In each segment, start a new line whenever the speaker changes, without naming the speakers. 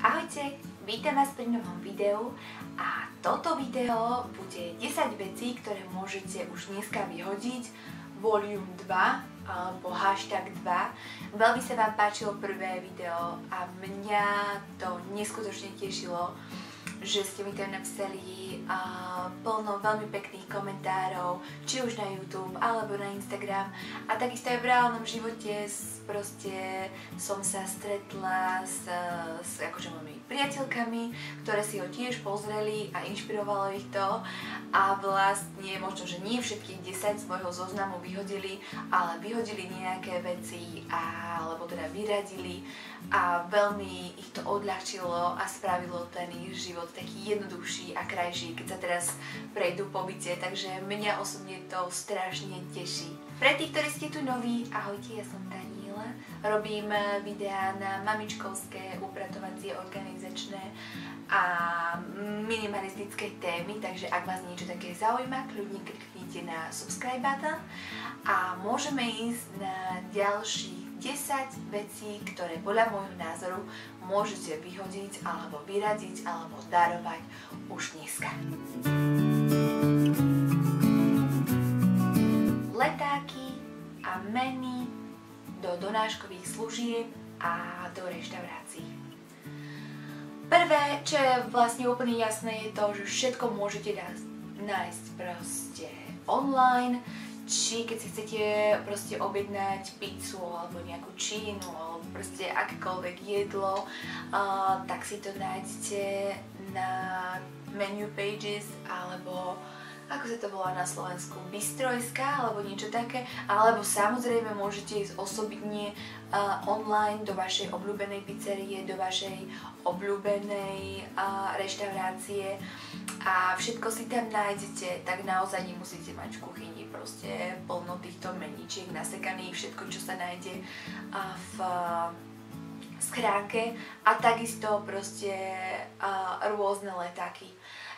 Ahojte, vítam vás pri novom videu a toto video bude 10 vecí, ktoré môžete už dneska vyhodiť, volume 2 alebo hashtag 2. Veľmi sa vám páčilo prvé video a mňa to neskutočne tešilo, že ste mi tam napísali plno veľmi pekných komentárov, či už na YouTube alebo na Instagram. A takisto aj v reálnom živote proste som sa stretla s akože mojimi priateľkami, ktoré si ho tiež pozreli a inšpirovalo ich to. A vlastne možno, že nie všetkých 10 z môjho zoznamu vyhodili, ale vyhodili nejaké veci alebo teda vyradili a veľmi ich to odľahčilo a spravilo ten ich život taký jednoduchší a krajší, keď sa teraz prejdú po byte, takže mňa osobne to strašne teší. Pre tých, ktorí ste tu noví, ahojte, ja som Daniela, robím videá na mamičkovské, upratovacie, organizačné a minimalistické témy, takže ak vás niečo také zaujíma, kľudne kliknite na subscribe button a môžeme ísť na ďalších 10 vecí, ktoré podľa môjho názoru môžete vyhodiť alebo vyradiť alebo darovať už dneska. Letáky a meny do donáškových služieb a do reštaurácií. Prvé, čo je vlastne úplne jasné, je to, že všetko môžete nájsť proste online. Či keď si chcete proste objednať pizzu alebo nejakú čínu alebo proste akékoľvek jedlo, tak si to nájdete na menu pages alebo ako sa to volá na Slovensku, Bistrojska alebo niečo také, alebo samozrejme môžete ísť osobitne online do vašej obľúbenej pizzerie, do vašej obľúbenej reštaurácie a všetko si tam nájdete, tak naozaj nemusíte mať v kuchyni proste plno týchto meničiek nasekaných, všetko čo sa nájde v schránke a takisto proste rôzne letáky.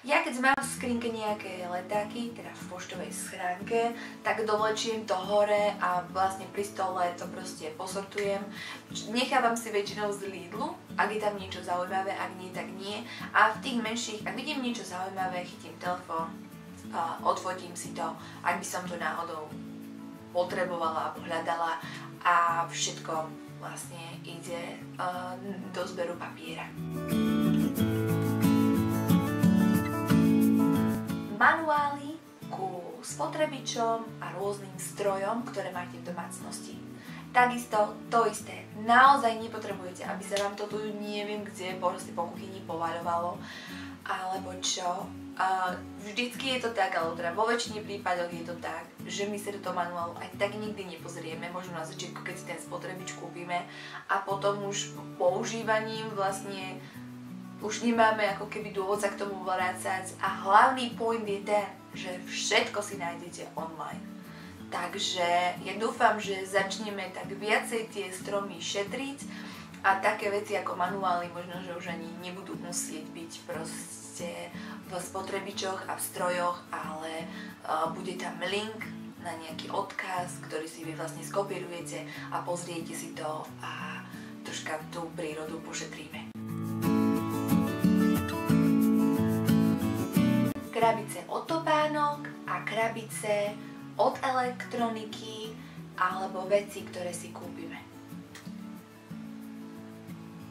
Ja keď mám v skrinke nejaké letáky, teda v poštovej schránke, tak dovlečiem to hore a vlastne pri stole to proste posortujem. Nechávam si väčšinou z Lidlu, ak je tam niečo zaujímavé, ak nie, tak nie. A v tých menších, ak vidím niečo zaujímavé, chytím telefón, odfotím si to, ak by som to náhodou potrebovala alebo hľadala a všetko vlastne ide do zberu papiera. Manuály ku spotrebičom a rôznym strojom, ktoré máte v domácnosti. Takisto to isté. Naozaj nepotrebujete, aby sa vám to tu neviem kde proste po kuchyni povaľovalo alebo čo. Vždycky je to tak, alebo teda vo väčšine prípadoch je to tak, že my sa do toho manuálu aj tak nikdy nepozrieme, možno na začiatku, keď si ten spotrebič kúpime a potom už používaním vlastne už nemáme ako keby dôvod sa k tomu vrácať a hlavný point je ten, že všetko si nájdete online. Takže ja dúfam, že začneme tak viacej tie stromy šetriť a také veci ako manuály možno, že už ani nebudú musieť byť proste v spotrebičoch a v strojoch, ale bude tam link na nejaký odkaz, ktorý si vy vlastne skopírujete a pozriete si to a troška tú prírodu pošetríme. Krabice od topánok a krabice od elektroniky alebo veci, ktoré si kúpime.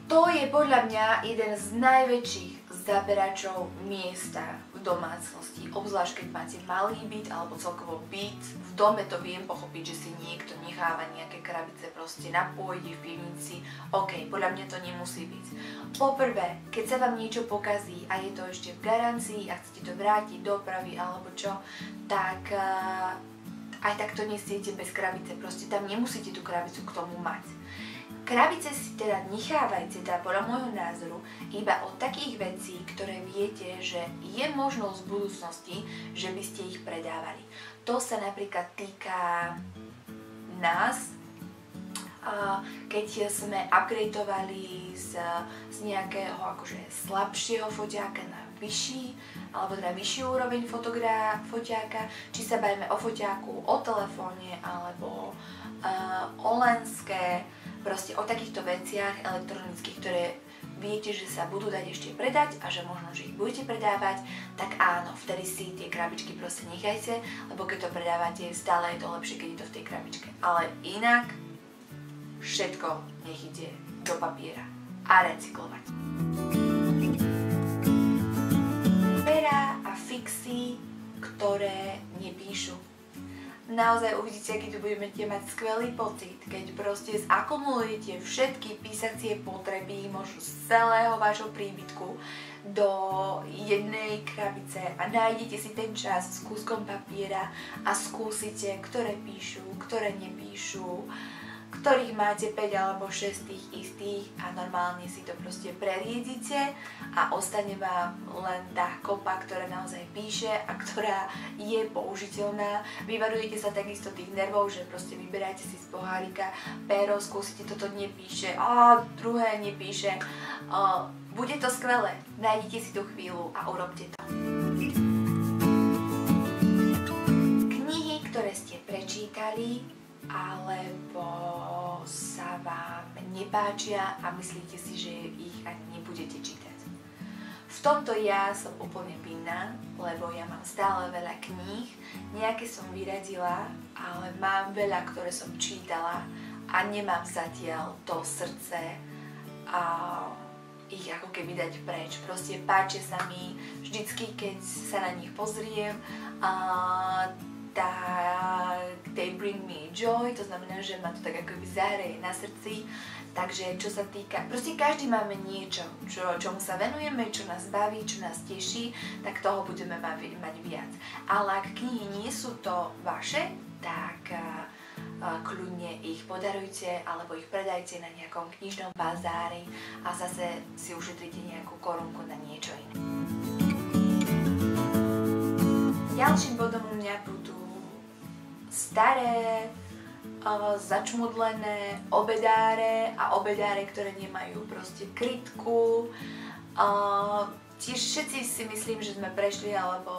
To je podľa mňa jeden z najväčších zaberačov miesta v domácnosti. Obzvlášť keď máte malý byt alebo celkovo byt. V dome to viem pochopiť, že si niekto necháva nejaké krabice proste na pôde, v pivnici. OK, podľa mňa to nemusí byť. Poprvé, keď sa vám niečo pokazí a je to ešte v garancii a chcete to vrátiť do opravy alebo čo, tak aj tak to nesiete bez krabice. Proste tam nemusíte tú krabicu k tomu mať. Krabice si teda nechávajte, teda podľa môjho názoru, iba od takých vecí, ktoré viete, že je možnosť v budúcnosti, že by ste ich predávali. To sa napríklad týka nás, keď sme upgradeovali z nejakého akože slabšieho foťáka na vyšší, alebo teda vyššiu úroveň foťáka, či sa bavíme o foťáku, o telefóne, alebo o lenske, proste o takýchto veciach elektronických, ktoré viete, že sa budú dať ešte predať a že možno, že ich budete predávať, tak áno, vtedy si tie krabičky proste nechajte, lebo keď to predávate, stále je to lepšie, keď je to v tej krabičke. Ale inak všetko nech ide do papiera a recyklovať. Pera a fixy, ktoré nepíšu. Naozaj uvidíte, aký tu budete mať skvelý pocit, keď proste zakumulujete všetky písacie potreby, možno z celého vášho príbytku do jednej krabice a nájdete si ten čas s kúskom papiera a skúsite, ktoré píšu, ktoré nepíšu, ktorých máte 5 alebo 6 tých istých a normálne si to proste preriedite a ostane vám len tá kopa, ktorá naozaj píše a ktorá je použiteľná. Vyvarujete sa takisto tých nervov, že proste vyberáte si z pohárika péro, skúsite, toto nepíše, druhé nepíše. Bude to skvelé, nájdete si tú chvíľu a urobte to. Knihy, ktoré ste prečítali, alebo sa vám nepáčia a myslíte si, že ich ani nebudete čítať. V tomto ja som úplne vinná, lebo ja mám stále veľa kníh, nejaké som vyradila, ale mám veľa, ktoré som čítala a nemám zatiaľ to srdce a ich ako keby dať preč. Proste páčia sa mi vždycky, keď sa na nich pozriem, they bring me joy, to znamená, že ma to tak akoby zahreje na srdci. Takže čo sa týka, proste každý máme niečo, čomu sa venujeme, čo nás baví, čo nás teší, tak toho budeme mať viac. Ale ak knihy nie sú to vaše, tak kľudne ich podarujte alebo ich predajte na nejakom knižnom bazári a zase si ušetrite nejakú korunku na niečo iné. Ďalším bodom u mňa budú staré, začmudlené obedáre a obedáre, ktoré nemajú proste krytku. Tiež všetci si myslím, že sme prešli alebo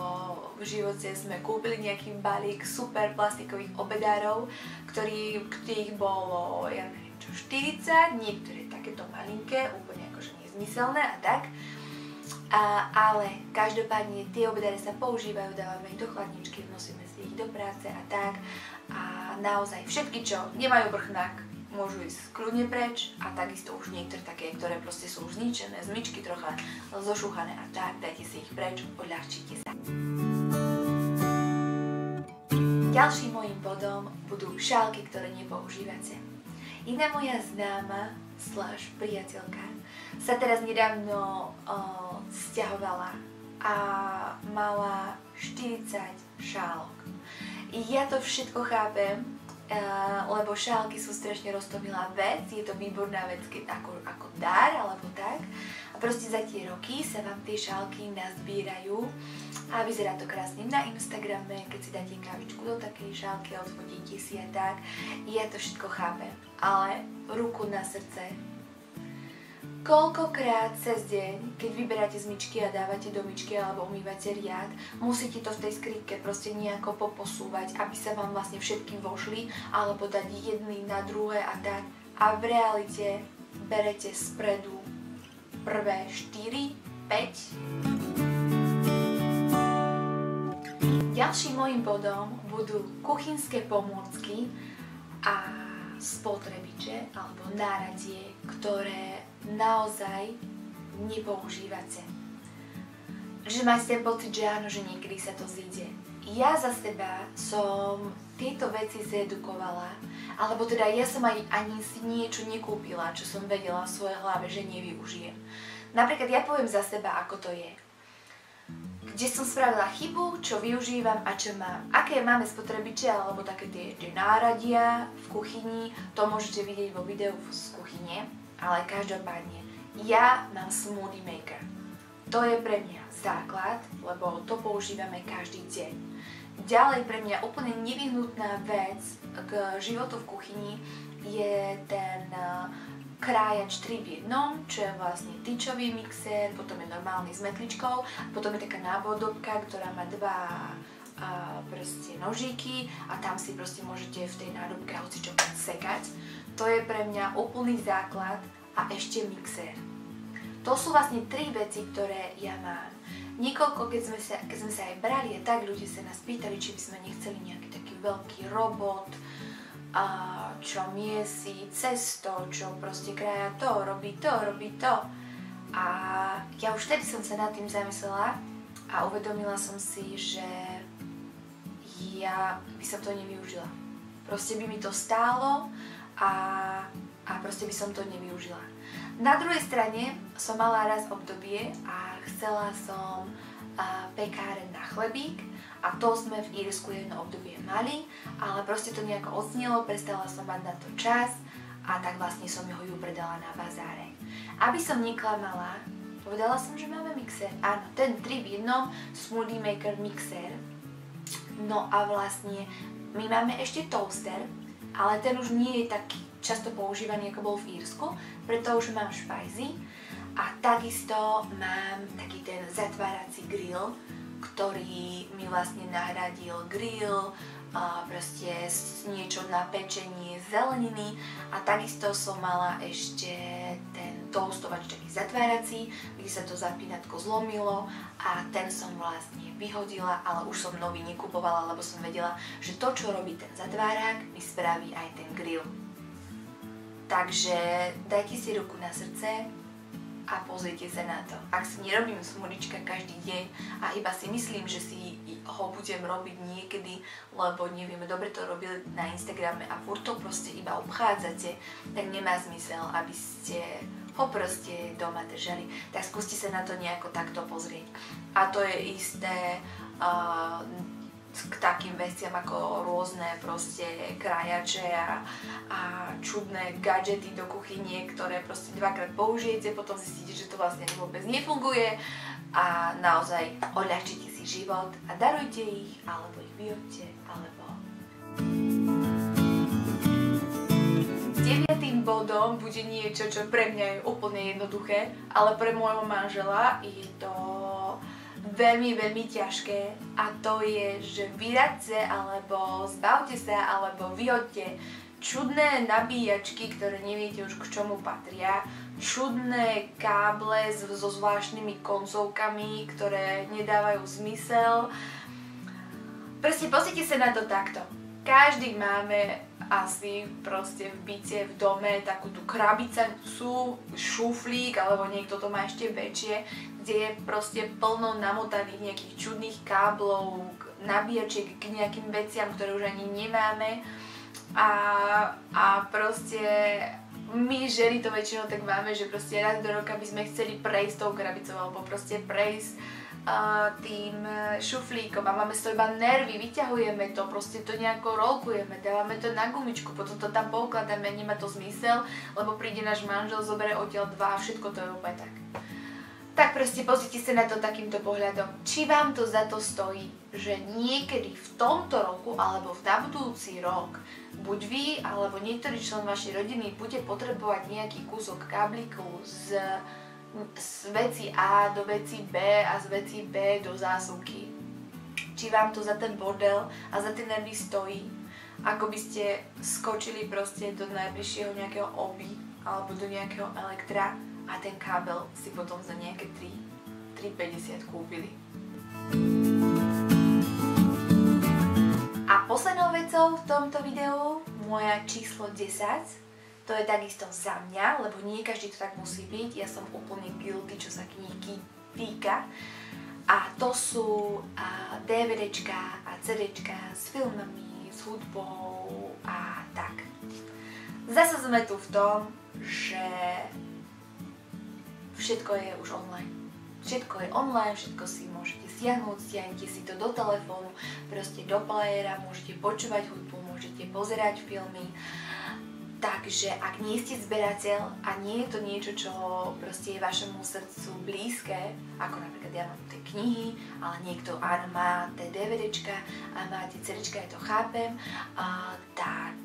v živote sme kúpili nejaký balík super plastikových obedárov, ktorých bolo, ja neviem čo, 40, niektoré takéto malinké, úplne akože nezmyselné a tak. Ale každopádne tie obedáre sa používajú, dávame ich do chladničky, nosíme si ich do práce a tak. A naozaj všetky, čo nemajú vrchnák, môžu ísť kľudne preč a takisto už niektoré také, ktoré proste sú už zničené, z myčky trocha zošúchané a tak, dajte si ich preč, odľahčite sa. Ďalším mojím bodom budú šálky, ktoré nepoužívate. Jedna moja známa / priateľka sa teraz nedávno sťahovala a mala 40 šálok. Ja to všetko chápem, lebo šálky sú strašne roztomilá vec, je to výborná vec, keď ako dar alebo tak. A proste za tie roky sa vám tie šálky nazbierajú a vyzerá to krásne na Instagrame, keď si dáte kávičku do takej šálky, odfotíte si a tak. Ja to všetko chápem, ale ruku na srdce. Koľkokrát cez deň, keď vyberáte z myčky a dávate do myčky alebo umývate riad, musíte to v tej skrytke proste nejako poposúvať, aby sa vám vlastne všetky vošli, alebo dať jedný na druhé a tak. A v realite berete spredu prvé 4, 5. Ďalším mojím bodom budú kuchynské pomôcky a spotrebiče alebo náradie, ktoré naozaj nepoužívate. Že máte ten pocit, že áno, že niekedy sa to zíde. Ja za seba som tieto veci zedukovala, alebo teda ja som ani si niečo nekúpila, čo som vedela v svojej hlave, že nevyužijem. Napríklad ja poviem za seba, ako to je. Kde som spravila chybu, čo využívam a čo mám. Aké máme spotrebiče alebo také tie náradia v kuchyni, to môžete vidieť vo videu z kuchyne, ale každopádne ja mám smoothie maker. To je pre mňa základ, lebo to používame každý deň. Ďalej pre mňa úplne nevyhnutná vec k životu v kuchyni je ten krájač 3 v 1, čo je vlastne tyčový mixér, potom je normálny s metličkou, potom je taká nábodovka, ktorá má 2 proste nožíky a tam si proste môžete v tej nádobke hocičo sekať. To je pre mňa úplný základ a ešte mixér. To sú vlastne 3 veci, ktoré ja mám. Niekoľko, keď sme sa aj brali a tak, ľudia sa nás pýtali, či by sme nechceli nejaký taký veľký robot, čo miesi cesto, čo proste kraja to, robí to. A ja už vtedy som sa nad tým zamyslela a uvedomila som si, že ja by som to nevyužila. Proste by mi to stálo a proste by som to nevyužila. Na druhej strane som mala raz obdobie a chcela som pekáreň na chlebík a to sme v Írsku jedno obdobie mali, ale proste to nejako odznelo, prestala som mať na to čas a tak vlastne som ju predala na bazáre. Aby som neklamala, povedala som, že máme mixer. Áno, ten 3 v 1 Smoothie Maker mixer. No a vlastne my máme ešte toaster, ale ten už nie je taký často používaný, ako bol v Írsku, preto už mám špajzy a takisto mám taký ten zatvárací grill, ktorý mi vlastne nahradil grill, proste niečo na pečenie zeleniny a takisto som mala ešte ten toastovač taký zatvárací, kde sa to zapínatko zlomilo a ten som vlastne vyhodila, ale už som nový nekupovala, lebo som vedela, že to, čo robí ten zatvárák, mi spraví aj ten grill. Takže dajte si ruku na srdce a pozrite sa na to. Ak si nerobím smudička každý deň a iba si myslím, že si ho budem robiť niekedy, lebo neviem, dobre to robili na Instagrame a furt to proste iba obchádzate, tak nemá zmysel, aby ste ho proste doma držali. Tak skúste sa na to nejako takto pozrieť. A to je isté k takým veciam ako rôzne proste krajače a čudné gadžety do kuchynie, ktoré proste 2-krát použijete, potom zistíte, že to vlastne vôbec nefunguje a naozaj odľahčite si život a darujte ich, alebo ich vyhoďte, alebo... 9. bodom bude niečo, čo pre mňa je úplne jednoduché, ale pre môjho manžela je to veľmi ťažké a to je, že vyradte alebo zbavte sa alebo vyhoďte čudné nabíjačky, ktoré neviete už k čomu patria, čudné káble so zvláštnymi koncovkami, ktoré nedávajú zmysel. Proste pozrite sa na to takto. Každý máme asi proste v byte, v dome takú tú krabicu, šuflík, alebo niekto to má ešte väčšie, kde je proste plno namotaných nejakých čudných káblov, nabíjačiek k nejakým veciam, ktoré už ani nemáme. A proste my ženy to väčšinou tak máme, že proste raz do roka by sme chceli prejsť tou krabicou, alebo proste prejsť tým šuflíkom a máme z toho iba nervy, vyťahujeme to, proste to nejako rolkujeme, dávame to na gumičku, potom to tam poukladáme, nemá to zmysel, lebo príde náš manžel, zoberie odtiaľ 2 a všetko to je úplne tak. Tak proste pozrite sa na to takýmto pohľadom. Či vám to za to stojí, že niekedy v tomto roku alebo na budúci rok buď vy alebo niektorý člen vašej rodiny bude potrebovať nejaký kúsok kábliku z veci A do veci B a z veci B do zásuvky. Či vám to za ten bordel a za tie nervy stojí, ako by ste skočili proste do najbližšieho nejakého oby alebo do nejakého elektra a ten kábel si potom za nejaké 3,50 kúpili. A poslednou vecou v tomto videu, moja číslo 10, to je takisto za mňa, lebo nie každý to tak musí byť. Ja som úplne guilty, čo sa kníhky týka. A to sú DVDčka a CDčka s filmami, s hudbou a tak. Zase sme tu v tom, že všetko je už online. Všetko je online, všetko si môžete stiahnuť, stiahnite si to do telefónu, proste do playera, môžete počúvať hudbu, môžete pozerať filmy. Takže ak nie ste zberateľ a nie je to niečo, čo proste je vašemu srdcu blízke, ako napríklad ja mám tie knihy, ale niekto áno má tie DVDčka a má tie CDčka, ja to chápem, tak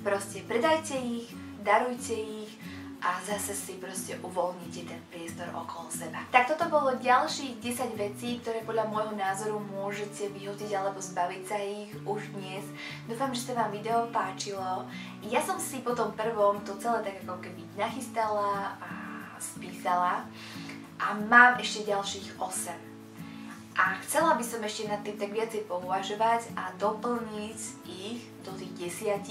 proste predajte ich, darujte ich a zase si proste uvoľnite ten priestor okolo seba. Tak toto bolo ďalších 10 vecí, ktoré podľa môjho názoru môžete vyhodiť alebo zbaviť sa ich už dnes. Dúfam, že sa vám video páčilo. Ja som si po tom prvom to celé tak ako keby nachystala a spísala napísala a mám ešte ďalších 8. A chcela by som ešte nad tým tak viacej pouvažovať a doplniť ich do tých 10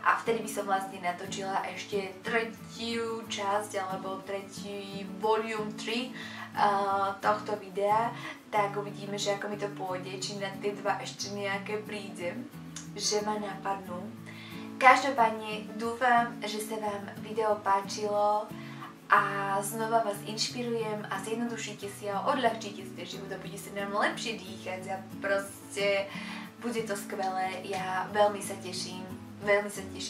a vtedy by som vlastne natočila ešte tretiu časť alebo tretí volume 3 tohto videa, tak uvidíme, že ako mi to pôjde, či na tie 2 ešte nejaké prídem, že ma napadnú. Každopádne dúfam, že sa vám video páčilo a znova vás inšpirujem a zjednodušíte si a odľahčíte si ten život a bude sa nám lepšie dýchať a proste bude to skvelé. Ja veľmi sa teším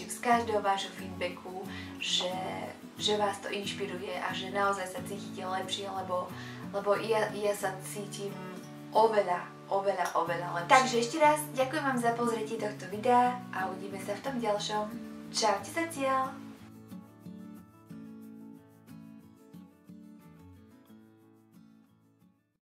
z každého vášho feedbacku, že vás to inšpiruje a že naozaj sa cítite lepšie, lebo ja sa cítim oveľa lepšie. Takže ešte raz ďakujem vám za pozretie tohto videa a uvidíme sa v tom ďalšom. Čaute zatiaľ!